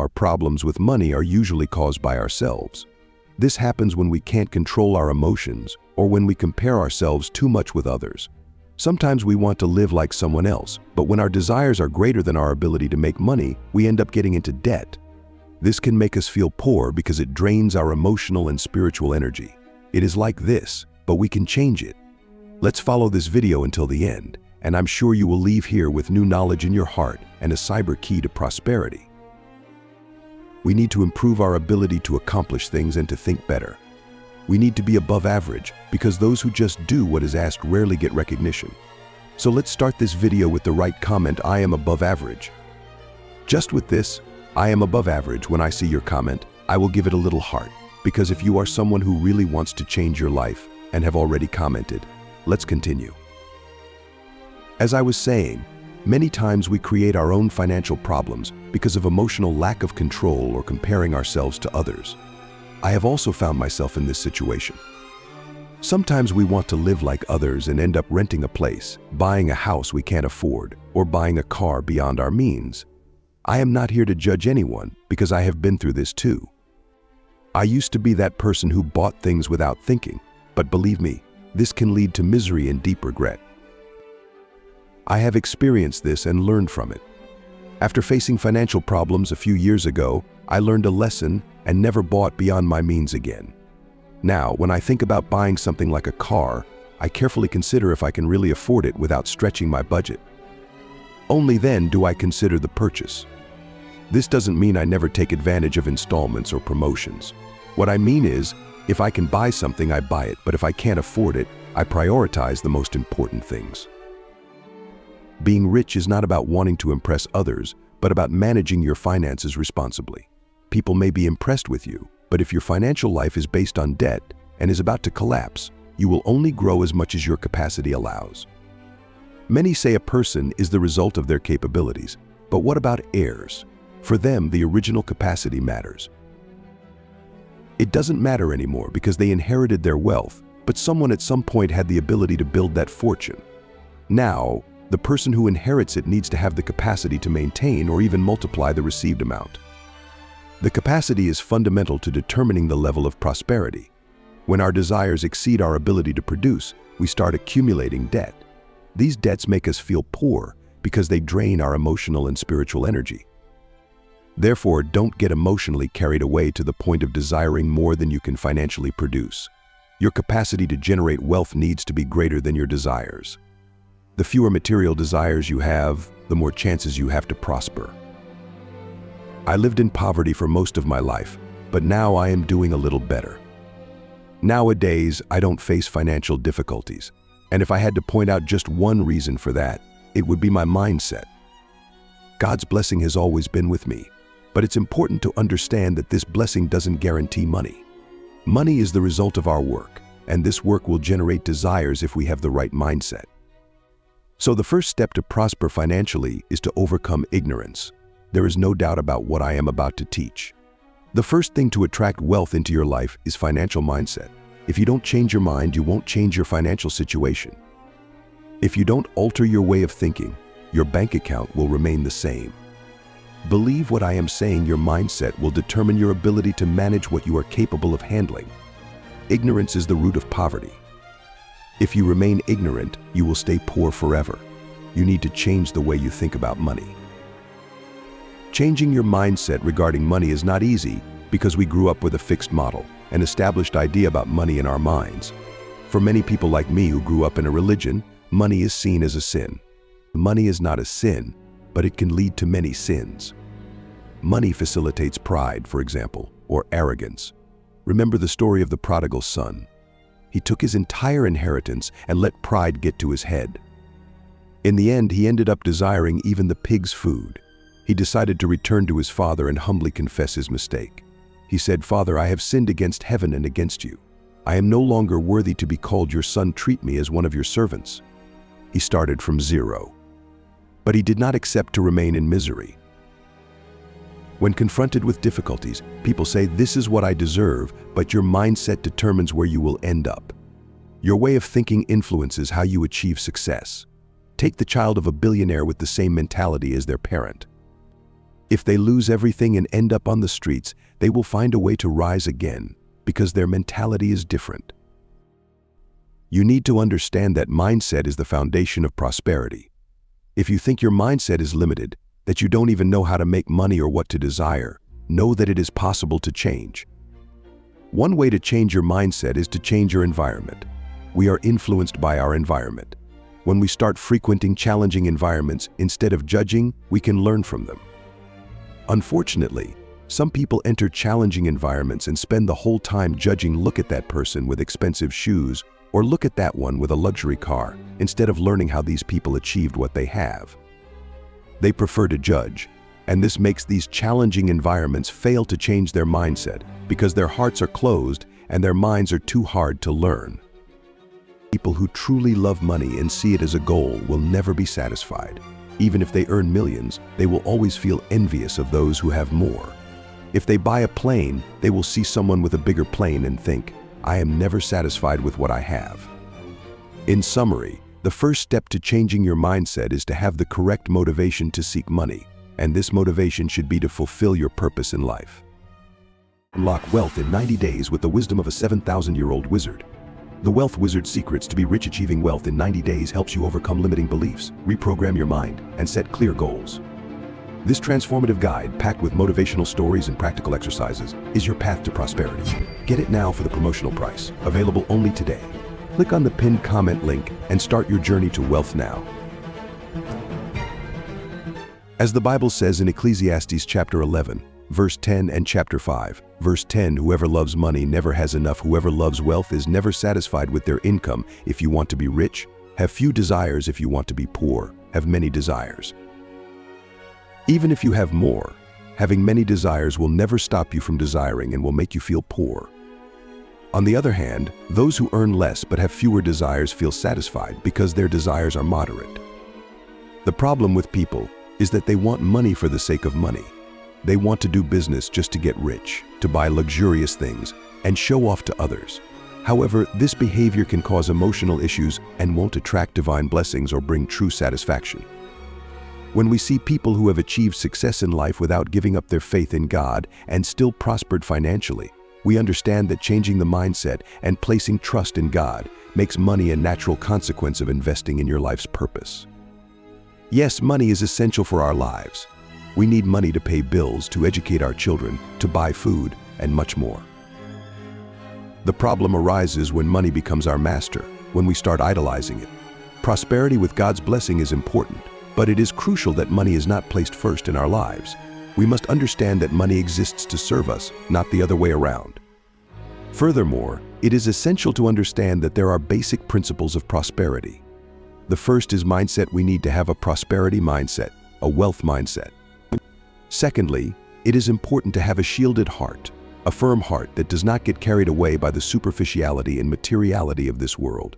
Our problems with money are usually caused by ourselves. This happens when we can't control our emotions or when we compare ourselves too much with others. Sometimes we want to live like someone else, but when our desires are greater than our ability to make money, we end up getting into debt. This can make us feel poor because it drains our emotional and spiritual energy. It is like this, but we can change it. Let's follow this video until the end, and I'm sure you will leave here with new knowledge in your heart and a cyber key to prosperity. We need to improve our ability to accomplish things and to think better. We need to be above average because those who just do what is asked rarely get recognition. So let's start this video with the right comment: I am above average. Just with this, I am above average, when I see your comment, I will give it a little heart, because if you are someone who really wants to change your life and have already commented, let's continue. As I was saying, many times we create our own financial problems because of emotional lack of control or comparing ourselves to others. I have also found myself in this situation. Sometimes we want to live like others and end up renting a place, buying a house we can't afford, or buying a car beyond our means. I am not here to judge anyone because I have been through this too. I used to be that person who bought things without thinking, but believe me, this can lead to misery and deep regret. I have experienced this and learned from it. After facing financial problems a few years ago, I learned a lesson and never bought beyond my means again. Now, when I think about buying something like a car, I carefully consider if I can really afford it without stretching my budget. Only then do I consider the purchase. This doesn't mean I never take advantage of installments or promotions. What I mean is, if I can buy something, I buy it, but if I can't afford it, I prioritize the most important things. Being rich is not about wanting to impress others, but about managing your finances responsibly. People may be impressed with you, but if your financial life is based on debt and is about to collapse, you will only grow as much as your capacity allows. Many say a person is the result of their capabilities, but what about heirs? For them, the original capacity matters. It doesn't matter anymore because they inherited their wealth, but someone at some point had the ability to build that fortune. Now, the person who inherits it needs to have the capacity to maintain or even multiply the received amount. The capacity is fundamental to determining the level of prosperity. When our desires exceed our ability to produce, we start accumulating debt. These debts make us feel poor because they drain our emotional and spiritual energy. Therefore, don't get emotionally carried away to the point of desiring more than you can financially produce. Your capacity to generate wealth needs to be greater than your desires. The fewer material desires you have, the more chances you have to prosper. I lived in poverty for most of my life, but now I am doing a little better. Nowadays, I don't face financial difficulties, and if I had to point out just one reason for that, it would be my mindset. God's blessing has always been with me, but it's important to understand that this blessing doesn't guarantee money. Money is the result of our work, and this work will generate desires if we have the right mindset. So the first step to prosper financially is to overcome ignorance. There is no doubt about what I am about to teach. The first thing to attract wealth into your life is financial mindset. If you don't change your mind, you won't change your financial situation. If you don't alter your way of thinking, your bank account will remain the same. Believe what I am saying. Your mindset will determine your ability to manage what you are capable of handling. Ignorance is the root of poverty. If you remain ignorant, you will stay poor forever. You need to change the way you think about money. Changing your mindset regarding money is not easy because we grew up with a fixed model, an established idea about money in our minds. For many people like me who grew up in a religion, money is seen as a sin. Money is not a sin, but it can lead to many sins. Money facilitates pride, for example, or arrogance. Remember the story of the prodigal son. He took his entire inheritance and let pride get to his head. In the end, he ended up desiring even the pig's food. He decided to return to his father and humbly confess his mistake. He said, "Father, I have sinned against heaven and against you. I am no longer worthy to be called your son. Treat me as one of your servants." He started from zero. But he did not accept to remain in misery. When confronted with difficulties, people say, "This is what I deserve," but your mindset determines where you will end up. Your way of thinking influences how you achieve success. Take the child of a billionaire with the same mentality as their parent. If they lose everything and end up on the streets, they will find a way to rise again because their mentality is different. You need to understand that mindset is the foundation of prosperity. If you think your mindset is limited, that you don't even know how to make money or what to desire, know that it is possible to change. One way to change your mindset is to change your environment. We are influenced by our environment. When we start frequenting challenging environments, instead of judging, we can learn from them. Unfortunately, some people enter challenging environments and spend the whole time judging. Look at that person with expensive shoes, or look at that one with a luxury car, instead of learning how these people achieved what they have. They prefer to judge, and this makes these challenging environments fail to change their mindset because their hearts are closed and their minds are too hard to learn. People who truly love money and see it as a goal will never be satisfied. Even if they earn millions, they will always feel envious of those who have more. If they buy a plane, they will see someone with a bigger plane and think, I am never satisfied with what I have. In summary, the first step to changing your mindset is to have the correct motivation to seek money, and this motivation should be to fulfill your purpose in life. Unlock wealth in 90 days with the wisdom of a 7,000-year-old wizard. The Wealth Wizard's Secrets to be Rich. Achieving wealth in 90 days helps you overcome limiting beliefs, reprogram your mind, and set clear goals. This transformative guide, packed with motivational stories and practical exercises, is your path to prosperity. Get it now for the promotional price, available only today. Click on the pinned comment link and start your journey to wealth now. As the Bible says in Ecclesiastes chapter 11, verse 10 and chapter 5, verse 10, whoever loves money never has enough. Whoever loves wealth is never satisfied with their income. If you want to be rich, have few desires. If you want to be poor, have many desires. Even if you have more, having many desires will never stop you from desiring and will make you feel poor. On the other hand, those who earn less but have fewer desires feel satisfied because their desires are moderate. The problem with people is that they want money for the sake of money. They want to do business just to get rich, to buy luxurious things, and show off to others. However, this behavior can cause emotional issues and won't attract divine blessings or bring true satisfaction. When we see people who have achieved success in life without giving up their faith in God and still prospered financially, we understand that changing the mindset and placing trust in God makes money a natural consequence of investing in your life's purpose. Yes, money is essential for our lives. We need money to pay bills, to educate our children, to buy food, and much more. The problem arises when money becomes our master, when we start idolizing it. Prosperity with God's blessing is important, but it is crucial that money is not placed first in our lives. We must understand that money exists to serve us, not the other way around. Furthermore, it is essential to understand that there are basic principles of prosperity. The first is mindset. We need to have a prosperity mindset, a wealth mindset. Secondly, it is important to have a shielded heart, a firm heart that does not get carried away by the superficiality and materiality of this world.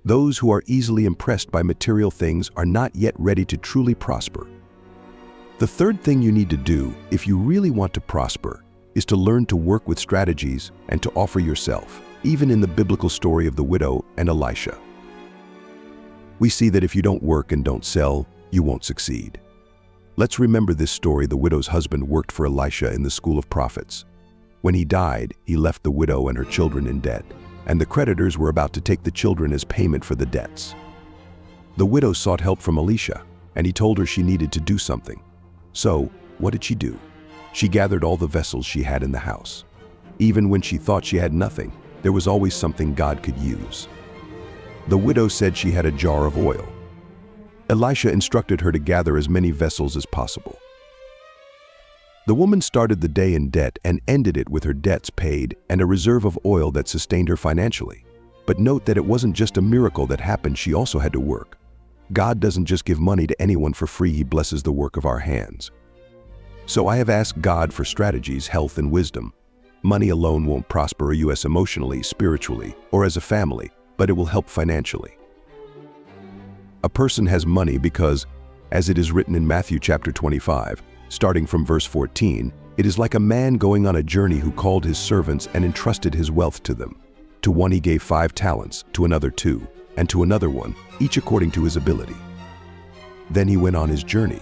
Those who are easily impressed by material things are not yet ready to truly prosper. The third thing you need to do if you really want to prosper is to learn to work with strategies and to offer yourself, even in the biblical story of the widow and Elisha. We see that if you don't work and don't sell, you won't succeed. Let's remember this story. The widow's husband worked for Elisha in the school of prophets. When he died, he left the widow and her children in debt, and the creditors were about to take the children as payment for the debts. The widow sought help from Elisha, and he told her she needed to do something. So, what did she do? She gathered all the vessels she had in the house. Even when she thought she had nothing, there was always something God could use. The widow said she had a jar of oil. Elisha instructed her to gather as many vessels as possible. The woman started the day in debt and ended it with her debts paid and a reserve of oil that sustained her financially. But note that it wasn't just a miracle that happened, she also had to work. God doesn't just give money to anyone for free, He blesses the work of our hands. So I have asked God for strategies, health, and wisdom. Money alone won't prosper you as emotionally, spiritually, or as a family, but it will help financially. A person has money because, as it is written in Matthew chapter 25, starting from verse 14, it is like a man going on a journey who called his servants and entrusted his wealth to them. To one he gave 5 talents, to another 2, and to another 1, each according to his ability. Then he went on his journey.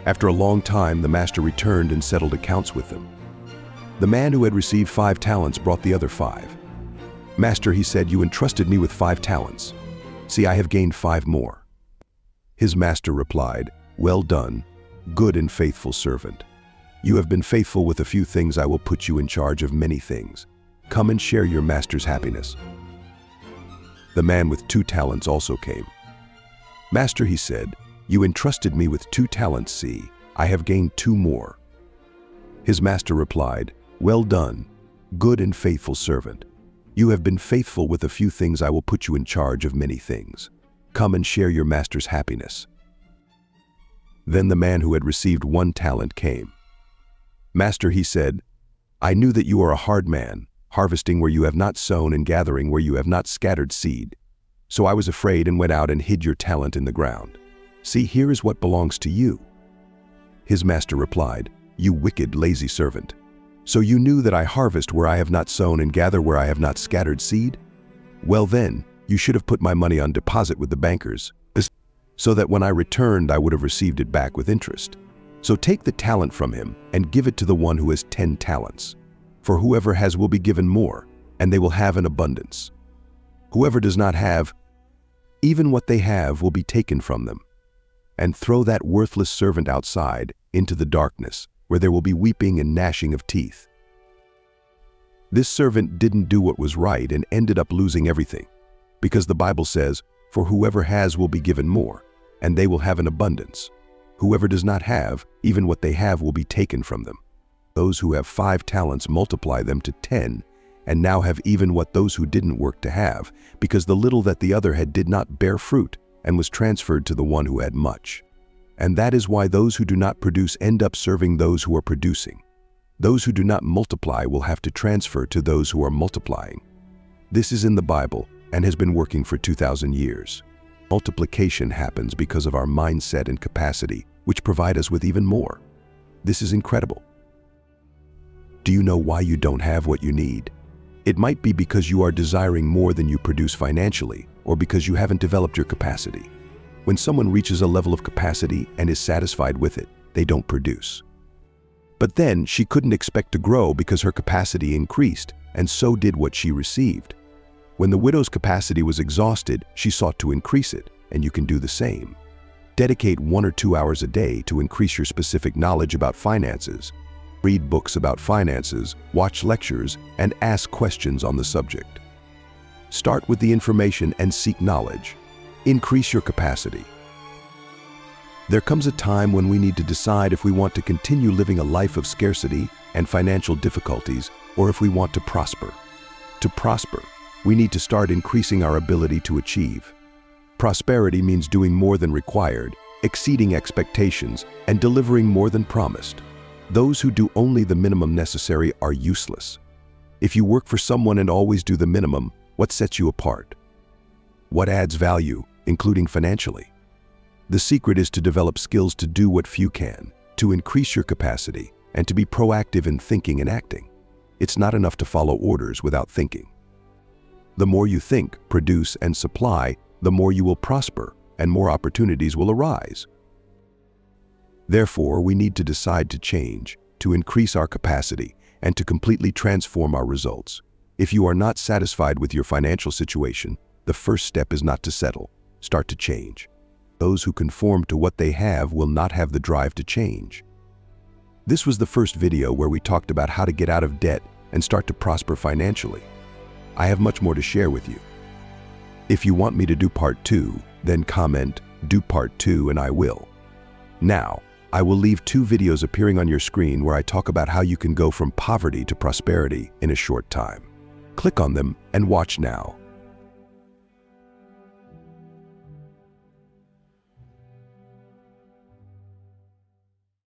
After a long time, the master returned and settled accounts with them. The man who had received 5 talents brought the other 5. "Master," he said, "you entrusted me with 5 talents. See, I have gained 5 more." His master replied, "Well done, good and faithful servant. You have been faithful with a few things, I will put you in charge of many things. Come and share your master's happiness." The man with 2 talents also came. "Master," he said, "you entrusted me with 2 talents. See, I have gained 2 more." His master replied, "Well done, good and faithful servant. You have been faithful with a few things, I will put you in charge of many things. Come and share your master's happiness." Then the man who had received 1 talent came. "Master," he said, "I knew that you are a hard man, harvesting where you have not sown and gathering where you have not scattered seed. So I was afraid and went out and hid your talent in the ground. See, here is what belongs to you." His master replied, "You wicked, lazy servant. So you knew that I harvest where I have not sown and gather where I have not scattered seed? Well then, you should have put my money on deposit with the bankers, so that when I returned I would have received it back with interest. So take the talent from him and give it to the one who has 10 talents. For whoever has will be given more, and they will have an abundance. Whoever does not have, even what they have will be taken from them. And throw that worthless servant outside into the darkness, where there will be weeping and gnashing of teeth." This servant didn't do what was right and ended up losing everything, because the Bible says, "For whoever has will be given more, and they will have an abundance. Whoever does not have, even what they have will be taken from them." Those who have 5 talents multiply them to 10, and now have even what those who didn't work to have, because the little that the other had did not bear fruit, and was transferred to the one who had much. And that is why those who do not produce end up serving those who are producing. Those who do not multiply will have to transfer to those who are multiplying. This is in the Bible and has been working for 2,000 years. Multiplication happens because of our mindset and capacity, which provide us with even more. This is incredible. Do you know why you don't have what you need? It might be because you are desiring more than you produce financially, or because you haven't developed your capacity. When someone reaches a level of capacity and is satisfied with it, they don't produce. But then she couldn't expect to grow because her capacity increased, and so did what she received. When the widow's capacity was exhausted, she sought to increase it, and you can do the same. Dedicate 1 or 2 hours a day to increase your specific knowledge about finances. Read books about finances, watch lectures, and ask questions on the subject. Start with the information and seek knowledge. Increase your capacity. There comes a time when we need to decide if we want to continue living a life of scarcity and financial difficulties, or if we want to prosper. To prosper, we need to start increasing our ability to achieve. Prosperity means doing more than required, exceeding expectations, and delivering more than promised. Those who do only the minimum necessary are useless. If you work for someone and always do the minimum, what sets you apart? What adds value, including financially? The secret is to develop skills to do what few can, to increase your capacity, and to be proactive in thinking and acting. It's not enough to follow orders without thinking. The more you think, produce, and supply, the more you will prosper, and more opportunities will arise. Therefore, we need to decide to change, to increase our capacity, and to completely transform our results. If you are not satisfied with your financial situation, the first step is not to settle. Start to change. Those who conform to what they have will not have the drive to change. This was the first video where we talked about how to get out of debt and start to prosper financially. I have much more to share with you. If you want me to do part 2, then comment, "Do part 2," and I will. Now, I will leave 2 videos appearing on your screen where I talk about how you can go from poverty to prosperity in a short time. Click on them and watch now.